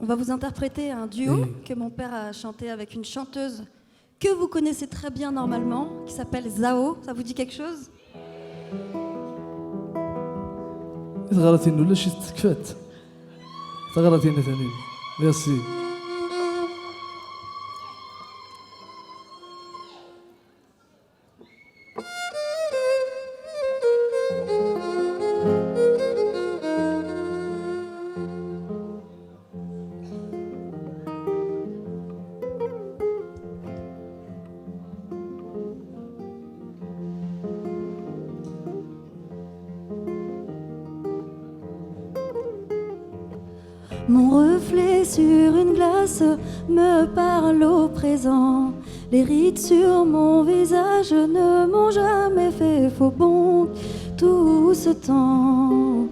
On va vous interpréter un duo Oui. que mon père a chanté avec une chanteuse que vous connaissez très bien normalement, qui s'appelle Zao. Ça vous dit quelque chose? غلطين ولا شي تكفات غلطين ثاني ميرسي Mon reflet sur une glace me parle au présent. Les rides sur mon visage ne m'ont jamais fait faux bond. Tout ce temps,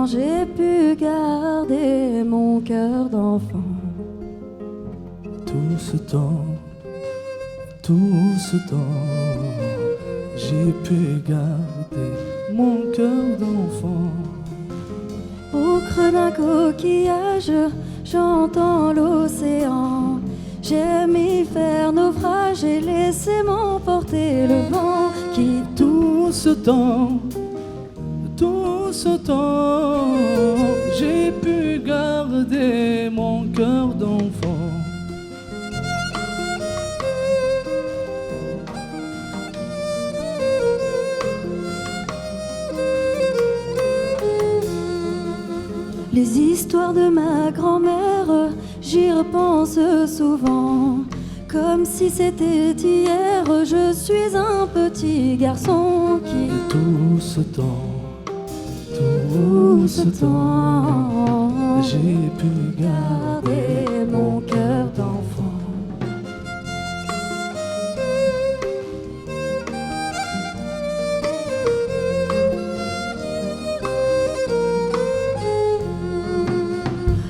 j'ai pu garder mon cœur d'enfant. tout ce temps, j'ai pu garder mon cœur d'enfant. Au creux d'un coquillage, j'entends l'océan. J'aime y faire naufrage et laisser m'emporter le vent qui Tout ce temps, j'ai pu garder mon cœur d'enfant. Les histoires de ma grand-mère, j'y repense souvent. Comme si c'était hier, je suis un petit garçon qui Tout ce temps, j'ai pu garder gardait mon cœur d'enfant.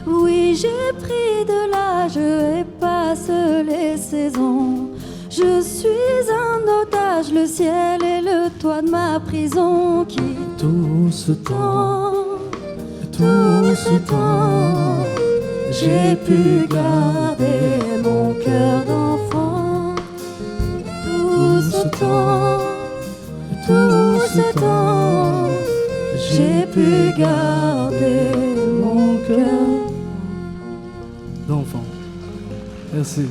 Oui, j'ai pris de l'âge et passe les saisons. Je suis un otage, le ciel est le toit de ma prison qui tout ce temps, j'ai pu garder mon cœur d'enfant. Tout ce temps, j'ai pu garder mon cœur d'enfant. Merci.